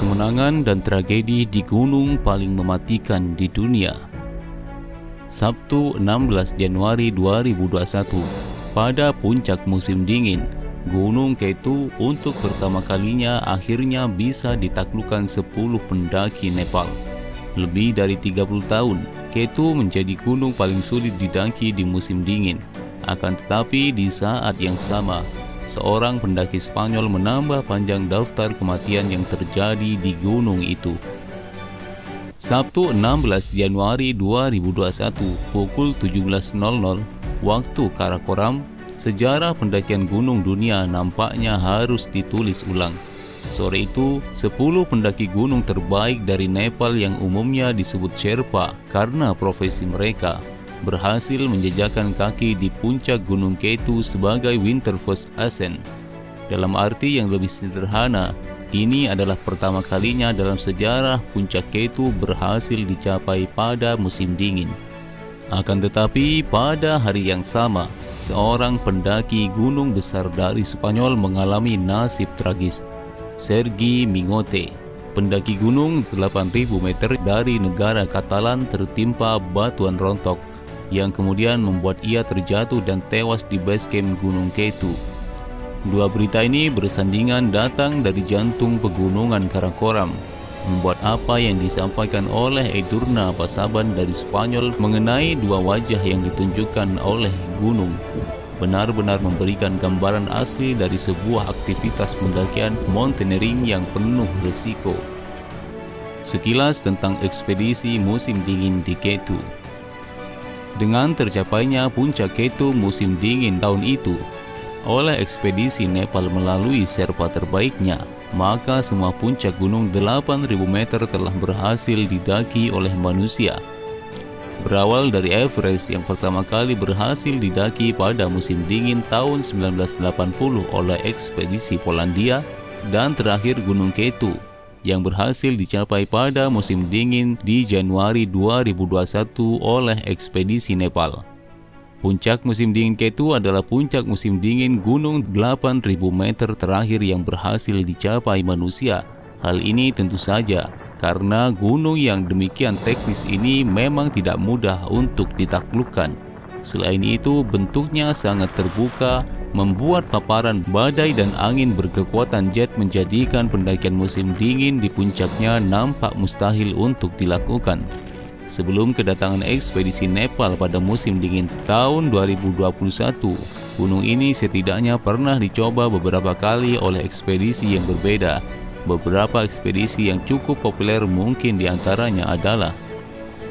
kemenangan dan tragedi di gunung paling mematikan di dunia. Sabtu 16 Januari 2021, pada puncak musim dingin, Gunung K2 untuk pertama kalinya akhirnya bisa ditaklukkan 10 pendaki Nepal. Lebih dari 30 tahun, K2 menjadi gunung paling sulit didaki di musim dingin. Akan tetapi di saat yang sama, seorang pendaki Spanyol menambah panjang daftar kematian yang terjadi di gunung itu. Sabtu 16 Januari 2021 pukul 17.00 waktu Karakoram, sejarah pendakian gunung dunia nampaknya harus ditulis ulang. Sore itu, 10 pendaki gunung terbaik dari Nepal yang umumnya disebut Sherpa karena profesi mereka, berhasil menjejakkan kaki di puncak Gunung K2 sebagai Winter First Ascent. Dalam arti yang lebih sederhana, ini adalah pertama kalinya dalam sejarah puncak K2 berhasil dicapai pada musim dingin. Akan tetapi pada hari yang sama, seorang pendaki gunung besar dari Spanyol mengalami nasib tragis. Sergi Mingote, pendaki gunung 8.000 meter dari negara Katalan, tertimpa batuan rontok yang kemudian membuat ia terjatuh dan tewas di base camp Gunung K2. Dua berita ini bersandingan datang dari jantung pegunungan Karakoram, membuat apa yang disampaikan oleh Edurna Pasaban dari Spanyol mengenai dua wajah yang ditunjukkan oleh gunung benar-benar memberikan gambaran asli dari sebuah aktivitas pendakian mountaineering yang penuh risiko. Sekilas tentang ekspedisi musim dingin di K2. Dengan tercapainya puncak K2 musim dingin tahun itu oleh ekspedisi Nepal melalui Sherpa terbaiknya, maka semua puncak gunung 8.000 meter telah berhasil didaki oleh manusia. Berawal dari Everest yang pertama kali berhasil didaki pada musim dingin tahun 1980 oleh ekspedisi Polandia, dan terakhir Gunung K2 yang berhasil dicapai pada musim dingin di Januari 2021 oleh ekspedisi Nepal. Puncak musim dingin K2 adalah puncak musim dingin gunung 8.000 meter terakhir yang berhasil dicapai manusia. Hal ini tentu saja karena gunung yang demikian teknis ini memang tidak mudah untuk ditaklukkan. Selain itu, bentuknya sangat terbuka, membuat paparan badai dan angin berkekuatan jet menjadikan pendakian musim dingin di puncaknya nampak mustahil untuk dilakukan. Sebelum kedatangan ekspedisi Nepal pada musim dingin tahun 2021, gunung ini setidaknya pernah dicoba beberapa kali oleh ekspedisi yang berbeda. Beberapa ekspedisi yang cukup populer mungkin diantaranya adalah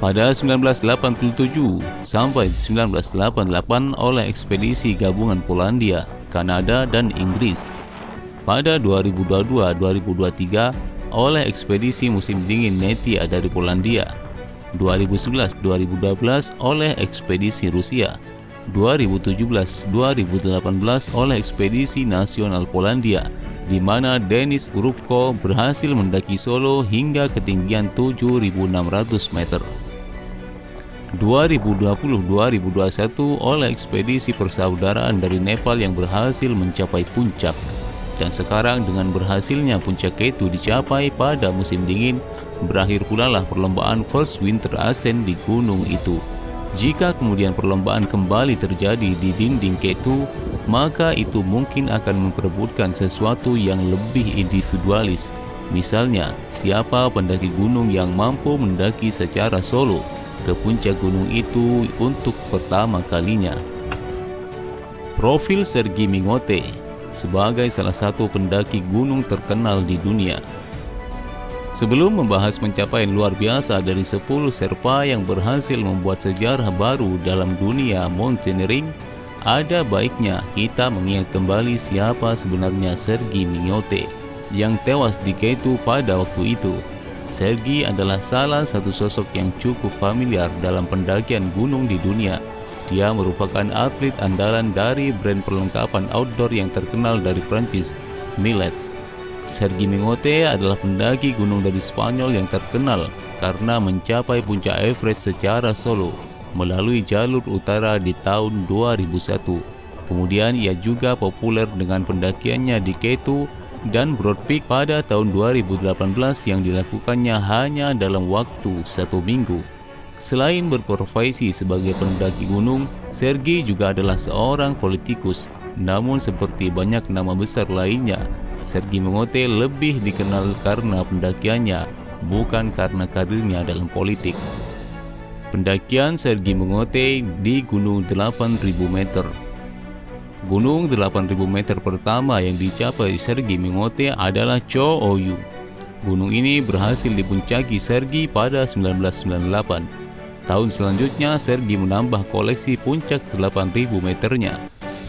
pada 1987 sampai 1988 oleh ekspedisi gabungan Polandia, Kanada, dan Inggris. Pada 2022-2023 oleh ekspedisi musim dingin Netia dari Polandia. 2011-2012 oleh ekspedisi Rusia. 2017-2018 oleh ekspedisi nasional Polandia, di mana Denis Urubko berhasil mendaki solo hingga ketinggian 7.600 meter. 2020-2021 oleh ekspedisi persaudaraan dari Nepal yang berhasil mencapai puncak. Dan sekarang dengan berhasilnya puncak K2 dicapai pada musim dingin, berakhir pula lah perlombaan First Winter Ascent di gunung itu. Jika kemudian perlombaan kembali terjadi di dinding K2, maka itu mungkin akan memperebutkan sesuatu yang lebih individualis. Misalnya, siapa pendaki gunung yang mampu mendaki secara solo ke puncak gunung itu untuk pertama kalinya. Profil Sergi Mingote sebagai salah satu pendaki gunung terkenal di dunia. Sebelum membahas pencapaian luar biasa dari 10 Sherpa yang berhasil membuat sejarah baru dalam dunia mountaineering, ada baiknya kita mengingat kembali siapa sebenarnya Sergi Mingote yang tewas di K2 pada waktu itu. Sergi adalah salah satu sosok yang cukup familiar dalam pendakian gunung di dunia. Dia merupakan atlet andalan dari brand perlengkapan outdoor yang terkenal dari Prancis, Millet. Sergi Mingote adalah pendaki gunung dari Spanyol yang terkenal karena mencapai puncak Everest secara solo melalui jalur utara di tahun 2001. Kemudian ia juga populer dengan pendakiannya di K2 dan Broad Peak pada tahun 2018 yang dilakukannya hanya dalam waktu 1 minggu. Selain berprofesi sebagai pendaki gunung, Sergei juga adalah seorang politikus. Namun seperti banyak nama besar lainnya, Sergei Mengote lebih dikenal karena pendakiannya, bukan karena karirnya dalam politik. Pendakian Sergei Mengote di Gunung 8.000 meter. Gunung 8.000 meter pertama yang dicapai Sergei Mengote adalah Cho Oyu. Gunung ini berhasil dipuncaki Sergei pada 1998. Tahun selanjutnya Sergei menambah koleksi puncak 8.000 meternya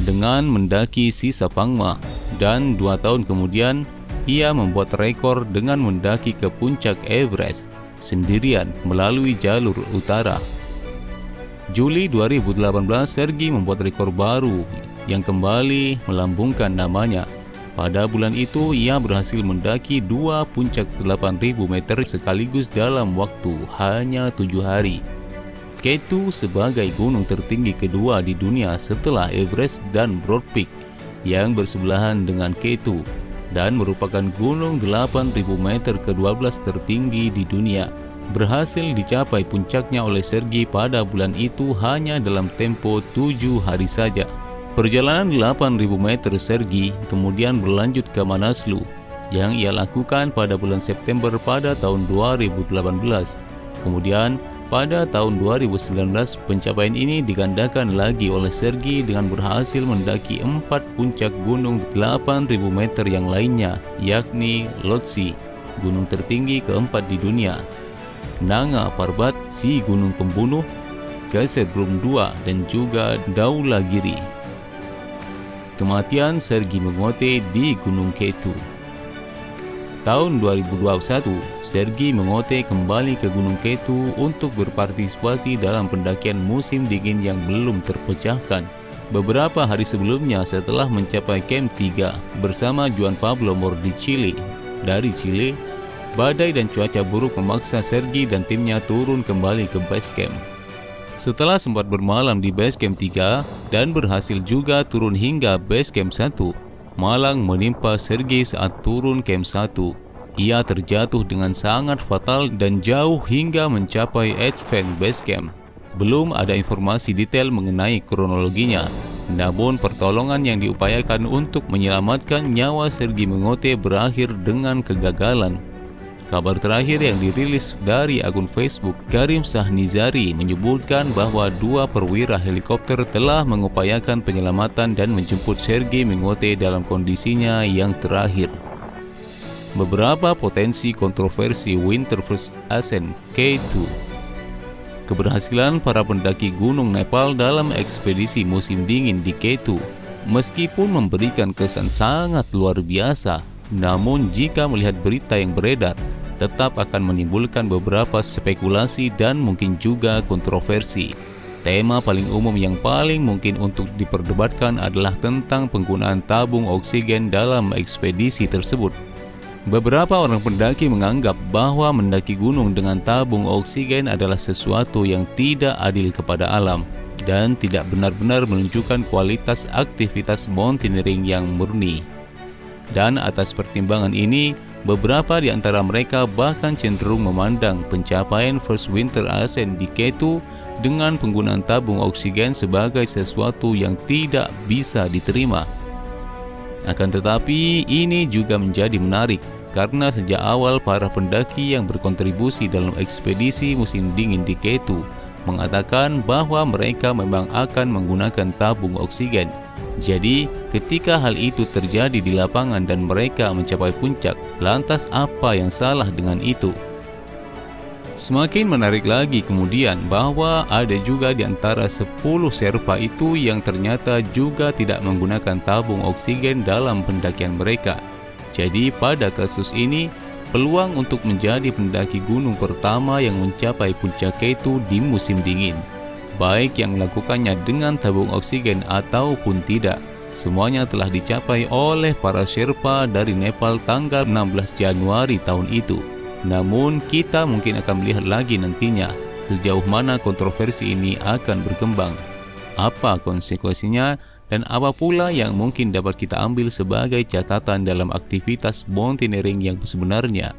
dengan mendaki sisa Pangma, dan 2 tahun kemudian ia membuat rekor dengan mendaki ke puncak Everest sendirian melalui jalur utara. Juli 2018 Sergei membuat rekor baru yang kembali melambungkan namanya. Pada bulan itu ia berhasil mendaki 2 puncak 8.000 meter sekaligus dalam waktu hanya 7 hari. K2 sebagai gunung tertinggi kedua di dunia setelah Everest dan Broad Peak yang bersebelahan dengan K2, dan merupakan gunung 8.000 meter ke-12 tertinggi di dunia, berhasil dicapai puncaknya oleh Sergei pada bulan itu hanya dalam tempo 7 hari saja. Perjalanan 8.000 meter Sergei kemudian berlanjut ke Manaslu yang ia lakukan pada bulan September pada tahun 2018. Kemudian pada tahun 2019 pencapaian ini digandakan lagi oleh Sergei dengan berhasil mendaki 4 puncak gunung 8.000 meter yang lainnya, yakni Lhotse, gunung tertinggi keempat di dunia, Nanga Parbat, si gunung pembunuh, Kasetrum 2, dan juga Dhaulagiri. Kematian Sergei Mengote di Gunung K2. Tahun 2021, Sergei Mengote kembali ke Gunung K2 untuk berpartisipasi dalam pendakian musim dingin yang belum terpecahkan. Beberapa hari sebelumnya setelah mencapai Camp 3 bersama Juan Pablo Mordi dari Chile, badai dan cuaca buruk memaksa Sergei dan timnya turun kembali ke base camp. Setelah sempat bermalam di base camp 3 dan berhasil juga turun hingga base camp 1, malang menimpa Sergei saat turun camp 1. Ia terjatuh dengan sangat fatal dan jauh hingga mencapai Advent Base Camp. Belum ada informasi detail mengenai kronologinya, namun pertolongan yang diupayakan untuk menyelamatkan nyawa Sergei Mengote berakhir dengan kegagalan. Kabar terakhir yang dirilis dari akun Facebook Karim Sahnizari menyebutkan bahwa 2 perwira helikopter telah mengupayakan penyelamatan dan menjemput Sergei Mengote dalam kondisinya yang terakhir. Beberapa potensi kontroversi Winter First Ascent K2. Keberhasilan para pendaki gunung Nepal dalam ekspedisi musim dingin di K2 meskipun memberikan kesan sangat luar biasa, namun jika melihat berita yang beredar, tetap akan menimbulkan beberapa spekulasi dan mungkin juga kontroversi. Tema paling umum yang paling mungkin untuk diperdebatkan adalah tentang penggunaan tabung oksigen dalam ekspedisi tersebut. Beberapa orang pendaki menganggap bahwa mendaki gunung dengan tabung oksigen adalah sesuatu yang tidak adil kepada alam dan tidak benar-benar menunjukkan kualitas aktivitas mountaineering yang murni. Dan atas pertimbangan ini, beberapa di antara mereka bahkan cenderung memandang pencapaian First Winter Ascent di K2 dengan penggunaan tabung oksigen sebagai sesuatu yang tidak bisa diterima. Akan tetapi, ini juga menjadi menarik karena sejak awal para pendaki yang berkontribusi dalam ekspedisi musim dingin di K2 mengatakan bahwa mereka memang akan menggunakan tabung oksigen. Jadi, ketika hal itu terjadi di lapangan dan mereka mencapai puncak, lantas apa yang salah dengan itu? Semakin menarik lagi kemudian bahwa ada juga di antara 10 Sherpa itu yang ternyata juga tidak menggunakan tabung oksigen dalam pendakian mereka. Jadi pada kasus ini, peluang untuk menjadi pendaki gunung pertama yang mencapai puncak K2 di musim dingin, baik yang melakukannya dengan tabung oksigen ataupun tidak, semuanya telah dicapai oleh para Sherpa dari Nepal tanggal 16 Januari tahun itu. Namun kita mungkin akan melihat lagi nantinya sejauh mana kontroversi ini akan berkembang. Apa konsekuensinya Dan apa pula yang mungkin dapat kita ambil sebagai catatan dalam aktivitas mountaineering yang sebenarnya?